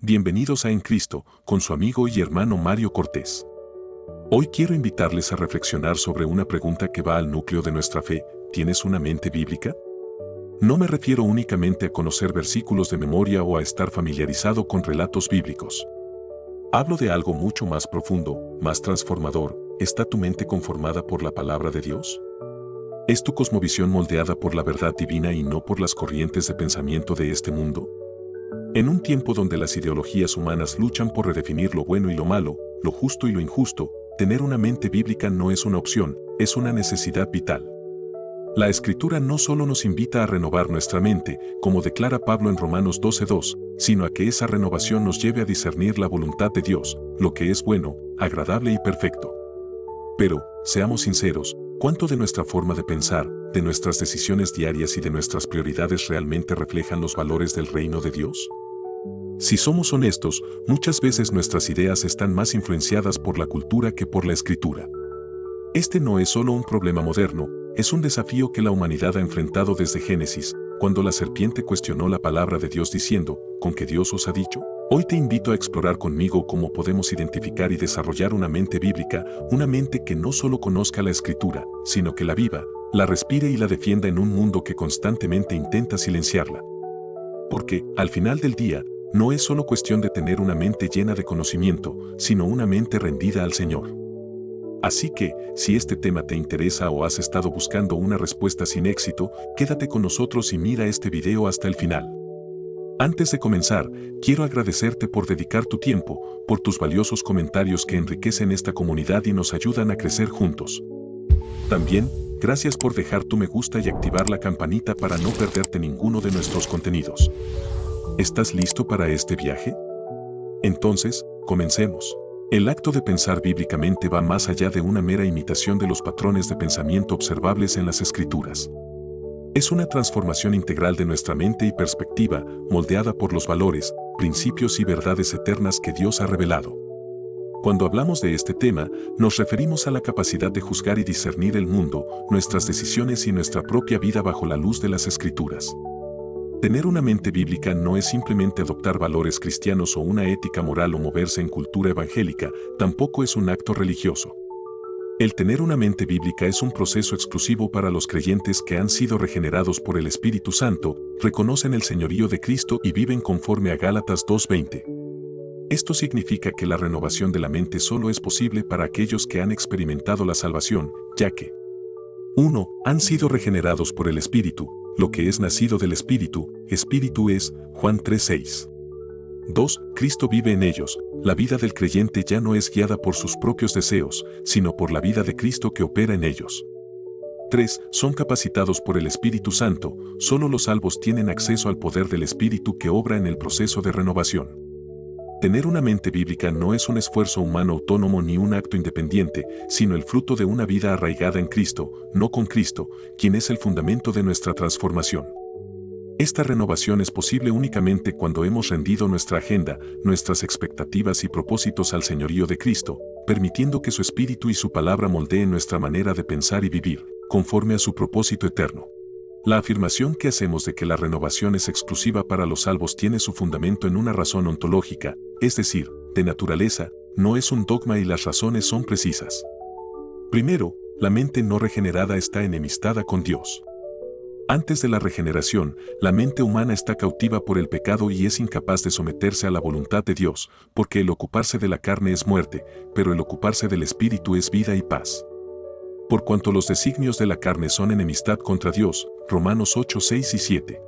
Bienvenidos a En Cristo, con su amigo y hermano Mario Cortés. Hoy quiero invitarles a reflexionar sobre una pregunta que va al núcleo de nuestra fe. ¿Tienes una mente bíblica? No me refiero únicamente a conocer versículos de memoria o a estar familiarizado con relatos bíblicos. Hablo de algo mucho más profundo, más transformador. ¿Está tu mente conformada por la palabra de Dios? ¿Es tu cosmovisión moldeada por la verdad divina y no por las corrientes de pensamiento de este mundo? En un tiempo donde las ideologías humanas luchan por redefinir lo bueno y lo malo, lo justo y lo injusto, tener una mente bíblica no es una opción, es una necesidad vital. La Escritura no solo nos invita a renovar nuestra mente, como declara Pablo en Romanos 12:2, sino a que esa renovación nos lleve a discernir la voluntad de Dios, lo que es bueno, agradable y perfecto. Pero, seamos sinceros, ¿cuánto de nuestra forma de pensar, de nuestras decisiones diarias y de nuestras prioridades realmente reflejan los valores del reino de Dios? Si somos honestos, muchas veces nuestras ideas están más influenciadas por la cultura que por la Escritura. Este no es solo un problema moderno, es un desafío que la humanidad ha enfrentado desde Génesis, cuando la serpiente cuestionó la palabra de Dios diciendo, ¿con qué Dios os ha dicho? Hoy te invito a explorar conmigo cómo podemos identificar y desarrollar una mente bíblica, una mente que no solo conozca la Escritura, sino que la viva, la respire y la defienda en un mundo que constantemente intenta silenciarla. Porque, al final del día, no es solo cuestión de tener una mente llena de conocimiento, sino una mente rendida al Señor. Así que, si este tema te interesa o has estado buscando una respuesta sin éxito, quédate con nosotros y mira este video hasta el final. Antes de comenzar, quiero agradecerte por dedicar tu tiempo, por tus valiosos comentarios que enriquecen esta comunidad y nos ayudan a crecer juntos. También, gracias por dejar tu me gusta y activar la campanita para no perderte ninguno de nuestros contenidos. ¿Estás listo para este viaje? Entonces, comencemos. El acto de pensar bíblicamente va más allá de una mera imitación de los patrones de pensamiento observables en las Escrituras. Es una transformación integral de nuestra mente y perspectiva, moldeada por los valores, principios y verdades eternas que Dios ha revelado. Cuando hablamos de este tema, nos referimos a la capacidad de juzgar y discernir el mundo, nuestras decisiones y nuestra propia vida bajo la luz de las Escrituras. Tener una mente bíblica no es simplemente adoptar valores cristianos o una ética moral o moverse en cultura evangélica, tampoco es un acto religioso. El tener una mente bíblica es un proceso exclusivo para los creyentes que han sido regenerados por el Espíritu Santo, reconocen el señorío de Cristo y viven conforme a Gálatas 2:20. Esto significa que la renovación de la mente solo es posible para aquellos que han experimentado la salvación, ya que 1. Han sido regenerados por el Espíritu. Lo que es nacido del Espíritu, Espíritu es, Juan 3:6. 2. Cristo vive en ellos. La vida del creyente ya no es guiada por sus propios deseos, sino por la vida de Cristo que opera en ellos. 3. Son capacitados por el Espíritu Santo. Solo los salvos tienen acceso al poder del Espíritu que obra en el proceso de renovación. Tener una mente bíblica no es un esfuerzo humano autónomo ni un acto independiente, sino el fruto de una vida arraigada en Cristo, no con Cristo, quien es el fundamento de nuestra transformación. Esta renovación es posible únicamente cuando hemos rendido nuestra agenda, nuestras expectativas y propósitos al señorío de Cristo, permitiendo que su Espíritu y su palabra moldeen nuestra manera de pensar y vivir, conforme a su propósito eterno. La afirmación que hacemos de que la renovación es exclusiva para los salvos tiene su fundamento en una razón ontológica, es decir, de naturaleza, no es un dogma y las razones son precisas. Primero, la mente no regenerada está enemistada con Dios. Antes de la regeneración, la mente humana está cautiva por el pecado y es incapaz de someterse a la voluntad de Dios, porque el ocuparse de la carne es muerte, pero el ocuparse del Espíritu es vida y paz. Por cuanto los designios de la carne son enemistad contra Dios, Romanos 8:6 y 7.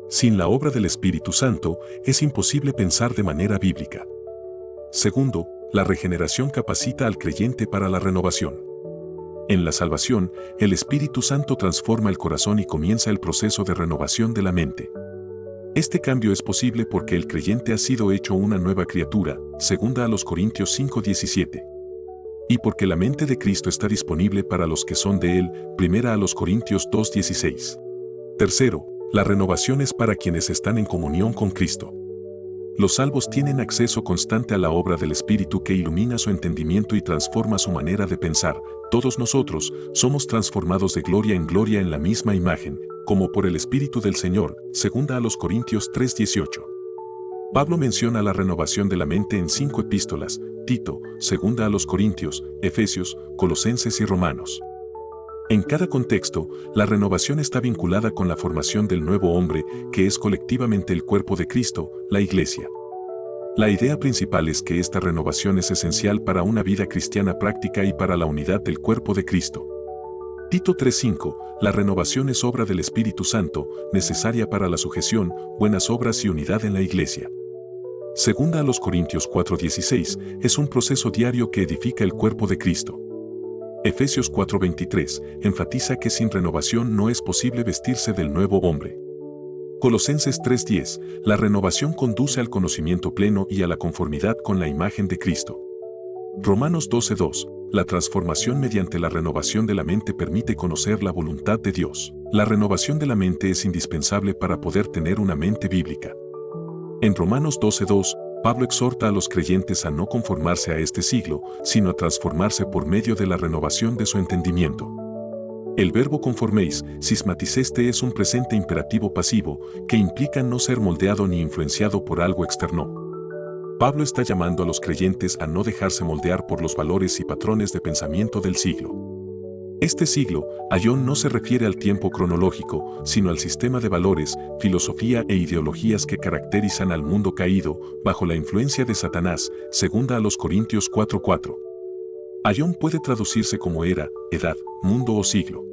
Sin la obra del Espíritu Santo, es imposible pensar de manera bíblica. Segundo, la regeneración capacita al creyente para la renovación. En la salvación, el Espíritu Santo transforma el corazón y comienza el proceso de renovación de la mente. Este cambio es posible porque el creyente ha sido hecho una nueva criatura, 2 Corintios 5:17. Y porque la mente de Cristo está disponible para los que son de Él, 1 Corintios 2:16. Tercero, la renovación es para quienes están en comunión con Cristo. Los salvos tienen acceso constante a la obra del Espíritu que ilumina su entendimiento y transforma su manera de pensar. Todos nosotros somos transformados de gloria en la misma imagen, como por el Espíritu del Señor, 2 Corintios 3:18. Pablo menciona la renovación de la mente en 5 epístolas: Tito, Segunda a los Corintios, Efesios, Colosenses y Romanos. En cada contexto, la renovación está vinculada con la formación del nuevo hombre, que es colectivamente el cuerpo de Cristo, la Iglesia. La idea principal es que esta renovación es esencial para una vida cristiana práctica y para la unidad del cuerpo de Cristo. Tito 3:5, la renovación es obra del Espíritu Santo, necesaria para la sujeción, buenas obras y unidad en la Iglesia. Segunda a los Corintios 4:16, es un proceso diario que edifica el cuerpo de Cristo. Efesios 4:23, enfatiza que sin renovación no es posible vestirse del nuevo hombre. Colosenses 3:10, la renovación conduce al conocimiento pleno y a la conformidad con la imagen de Cristo. Romanos 12:2, la transformación mediante la renovación de la mente permite conocer la voluntad de Dios. La renovación de la mente es indispensable para poder tener una mente bíblica. En Romanos 12:2, Pablo exhorta a los creyentes a no conformarse a este siglo, sino a transformarse por medio de la renovación de su entendimiento. El verbo conforméis, cismaticeste, es un presente imperativo pasivo, que implica no ser moldeado ni influenciado por algo externo. Pablo está llamando a los creyentes a no dejarse moldear por los valores y patrones de pensamiento del siglo. Este siglo, aion, no se refiere al tiempo cronológico, sino al sistema de valores, filosofía e ideologías que caracterizan al mundo caído, bajo la influencia de Satanás, segunda a los Corintios 4:4. Aion puede traducirse como era, edad, mundo o siglo.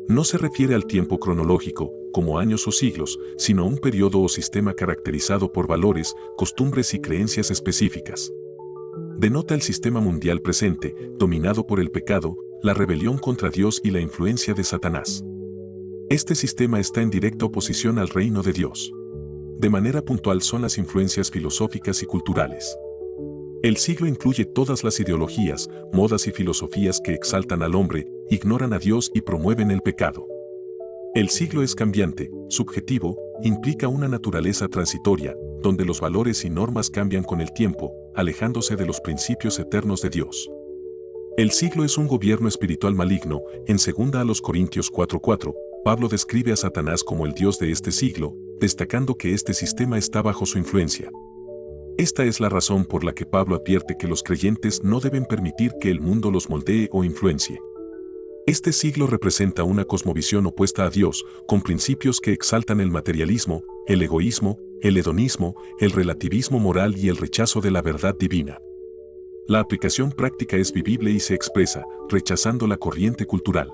No se refiere al tiempo cronológico, como años o siglos, sino a un periodo o sistema caracterizado por valores, costumbres y creencias específicas. Denota el sistema mundial presente, dominado por el pecado, la rebelión contra Dios y la influencia de Satanás. Este sistema está en directa oposición al reino de Dios. De manera puntual son las influencias filosóficas y culturales. El siglo incluye todas las ideologías, modas y filosofías que exaltan al hombre, ignoran a Dios y promueven el pecado. El siglo es cambiante, subjetivo, implica una naturaleza transitoria, donde los valores y normas cambian con el tiempo, alejándose de los principios eternos de Dios. El siglo es un gobierno espiritual maligno. En 2 a los Corintios 4:4, Pablo describe a Satanás como el Dios de este siglo, destacando que este sistema está bajo su influencia. Esta es la razón por la que Pablo advierte que los creyentes no deben permitir que el mundo los moldee o influencie. Este siglo representa una cosmovisión opuesta a Dios, con principios que exaltan el materialismo, el egoísmo, el hedonismo, el relativismo moral y el rechazo de la verdad divina. La aplicación práctica es vivible y se expresa, rechazando la corriente cultural.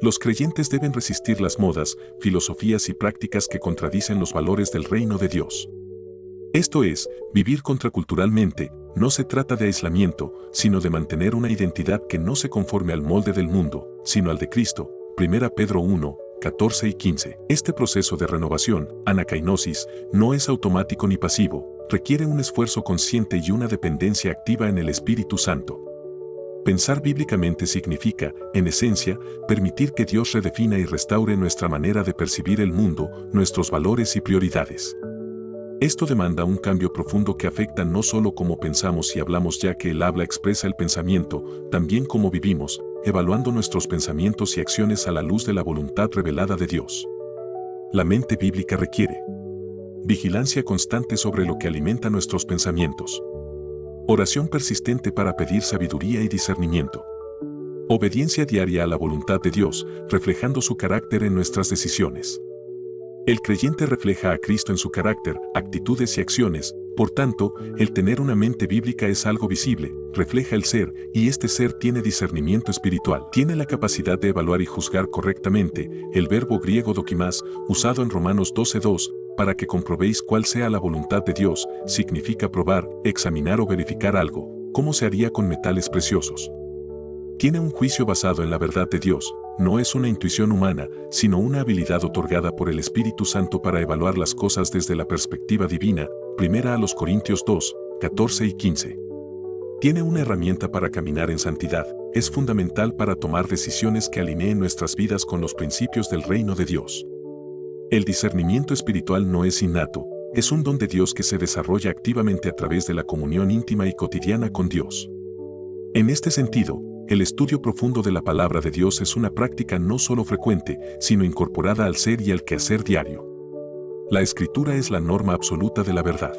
Los creyentes deben resistir las modas, filosofías y prácticas que contradicen los valores del reino de Dios. Esto es, vivir contraculturalmente. No se trata de aislamiento, sino de mantener una identidad que no se conforme al molde del mundo, sino al de Cristo. 1 Pedro 1, 14 y 15. Este proceso de renovación, anakainosis, no es automático ni pasivo, requiere un esfuerzo consciente y una dependencia activa en el Espíritu Santo. Pensar bíblicamente significa, en esencia, permitir que Dios redefina y restaure nuestra manera de percibir el mundo, nuestros valores y prioridades. Esto demanda un cambio profundo que afecta no solo cómo pensamos y hablamos, ya que el habla expresa el pensamiento, también cómo vivimos, evaluando nuestros pensamientos y acciones a la luz de la voluntad revelada de Dios. La mente bíblica requiere vigilancia constante sobre lo que alimenta nuestros pensamientos. Oración persistente para pedir sabiduría y discernimiento. Obediencia diaria a la voluntad de Dios, reflejando su carácter en nuestras decisiones. El creyente refleja a Cristo en su carácter, actitudes y acciones. Por tanto, el tener una mente bíblica es algo visible, refleja el ser, y este ser tiene discernimiento espiritual. Tiene la capacidad de evaluar y juzgar correctamente. El verbo griego dokimás, usado en Romanos 12:2, para que comprobéis cuál sea la voluntad de Dios, significa probar, examinar o verificar algo, como se haría con metales preciosos. Tiene un juicio basado en la verdad de Dios. No es una intuición humana, sino una habilidad otorgada por el Espíritu Santo para evaluar las cosas desde la perspectiva divina. 1 a los Corintios 2, 14 y 15. Tiene una herramienta para caminar en santidad. Es fundamental para tomar decisiones que alineen nuestras vidas con los principios del reino de Dios. El discernimiento espiritual no es innato, es un don de Dios que se desarrolla activamente a través de la comunión íntima y cotidiana con Dios. En este sentido, el estudio profundo de la palabra de Dios es una práctica no solo frecuente, sino incorporada al ser y al quehacer diario. La Escritura es la norma absoluta de la verdad.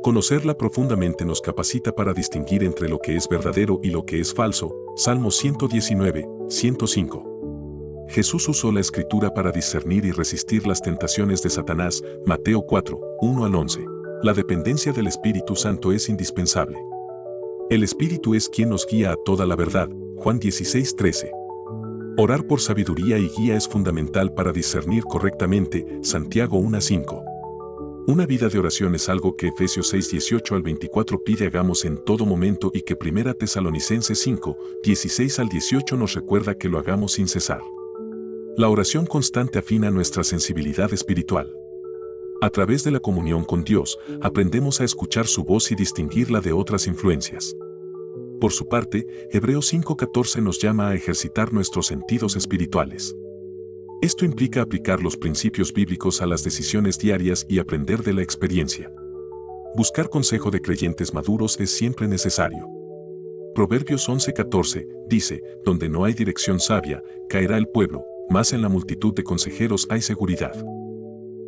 Conocerla profundamente nos capacita para distinguir entre lo que es verdadero y lo que es falso. Salmo 119, 105. Jesús usó la Escritura para discernir y resistir las tentaciones de Satanás. Mateo 4, 1 al 11. La dependencia del Espíritu Santo es indispensable. El Espíritu es quien nos guía a toda la verdad. Juan 16, 13. Orar por sabiduría y guía es fundamental para discernir correctamente. Santiago 1, 5. Una vida de oración es algo que Efesios 6, 18 al 24 pide hagamos en todo momento y que 1 Tesalonicenses 5, 16 al 18 nos recuerda que lo hagamos sin cesar. La oración constante afina nuestra sensibilidad espiritual. A través de la comunión con Dios, aprendemos a escuchar su voz y distinguirla de otras influencias. Por su parte, Hebreos 5:14 nos llama a ejercitar nuestros sentidos espirituales. Esto implica aplicar los principios bíblicos a las decisiones diarias y aprender de la experiencia. Buscar consejo de creyentes maduros es siempre necesario. Proverbios 11:14 dice, donde no hay dirección sabia, caerá el pueblo, mas en la multitud de consejeros hay seguridad.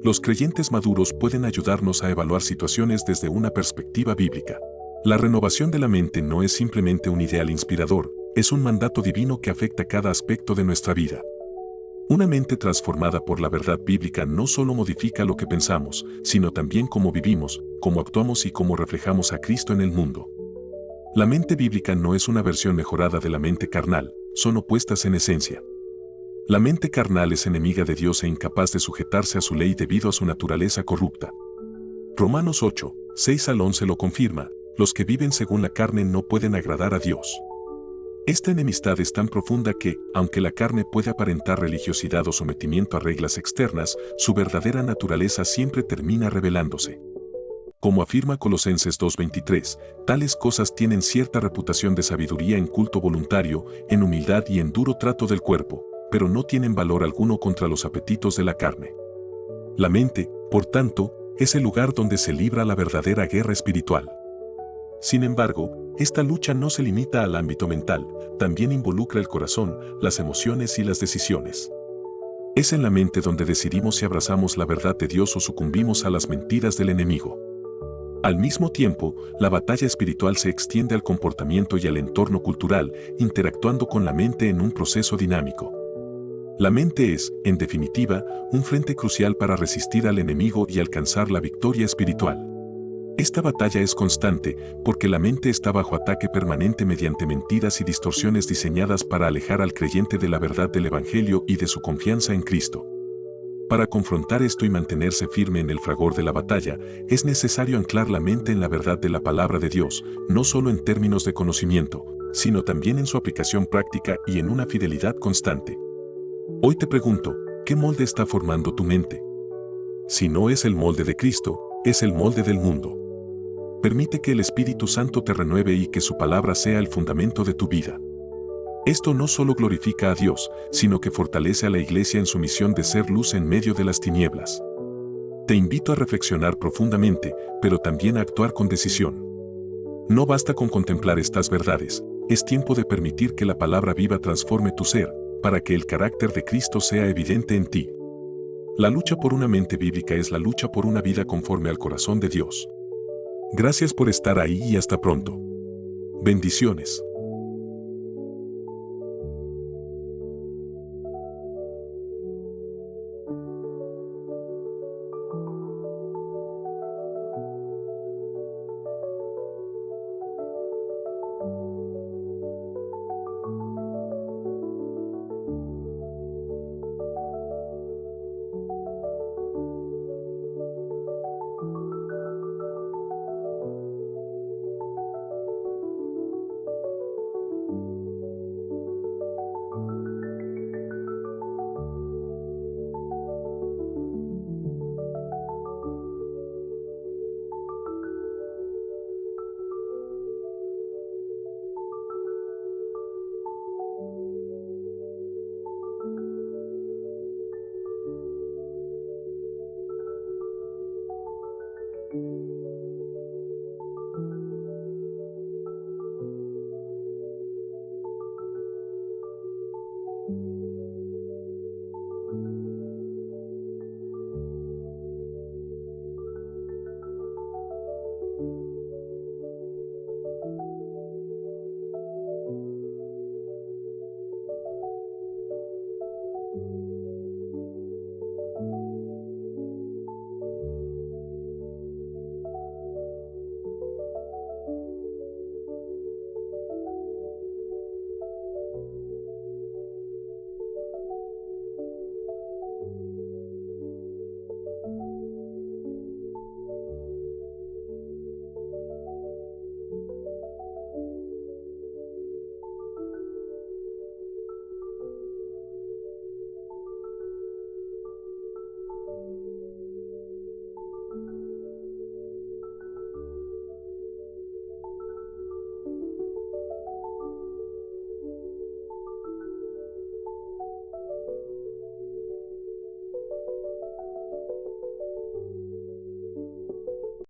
Los creyentes maduros pueden ayudarnos a evaluar situaciones desde una perspectiva bíblica. La renovación de la mente no es simplemente un ideal inspirador, es un mandato divino que afecta cada aspecto de nuestra vida. Una mente transformada por la verdad bíblica no solo modifica lo que pensamos, sino también cómo vivimos, cómo actuamos y cómo reflejamos a Cristo en el mundo. La mente bíblica no es una versión mejorada de la mente carnal, son opuestas en esencia. La mente carnal es enemiga de Dios e incapaz de sujetarse a su ley debido a su naturaleza corrupta. Romanos 8, 6 al 11 lo confirma, los que viven según la carne no pueden agradar a Dios. Esta enemistad es tan profunda que, aunque la carne puede aparentar religiosidad o sometimiento a reglas externas, su verdadera naturaleza siempre termina revelándose. Como afirma Colosenses 2:23, tales cosas tienen cierta reputación de sabiduría en culto voluntario, en humildad y en duro trato del cuerpo, pero no tienen valor alguno contra los apetitos de la carne. La mente, por tanto, es el lugar donde se libra la verdadera guerra espiritual. Sin embargo, esta lucha no se limita al ámbito mental, también involucra el corazón, las emociones y las decisiones. Es en la mente donde decidimos si abrazamos la verdad de Dios o sucumbimos a las mentiras del enemigo. Al mismo tiempo, la batalla espiritual se extiende al comportamiento y al entorno cultural, interactuando con la mente en un proceso dinámico. La mente es, en definitiva, un frente crucial para resistir al enemigo y alcanzar la victoria espiritual. Esta batalla es constante, porque la mente está bajo ataque permanente mediante mentiras y distorsiones diseñadas para alejar al creyente de la verdad del Evangelio y de su confianza en Cristo. Para confrontar esto y mantenerse firme en el fragor de la batalla, es necesario anclar la mente en la verdad de la palabra de Dios, no solo en términos de conocimiento, sino también en su aplicación práctica y en una fidelidad constante. Hoy te pregunto, ¿qué molde está formando tu mente? Si no es el molde de Cristo, es el molde del mundo. Permite que el Espíritu Santo te renueve y que su palabra sea el fundamento de tu vida. Esto no solo glorifica a Dios, sino que fortalece a la Iglesia en su misión de ser luz en medio de las tinieblas. Te invito a reflexionar profundamente, pero también a actuar con decisión. No basta con contemplar estas verdades, es tiempo de permitir que la palabra viva transforme tu ser, para que el carácter de Cristo sea evidente en ti. La lucha por una mente bíblica es la lucha por una vida conforme al corazón de Dios. Gracias por estar ahí y hasta pronto. Bendiciones.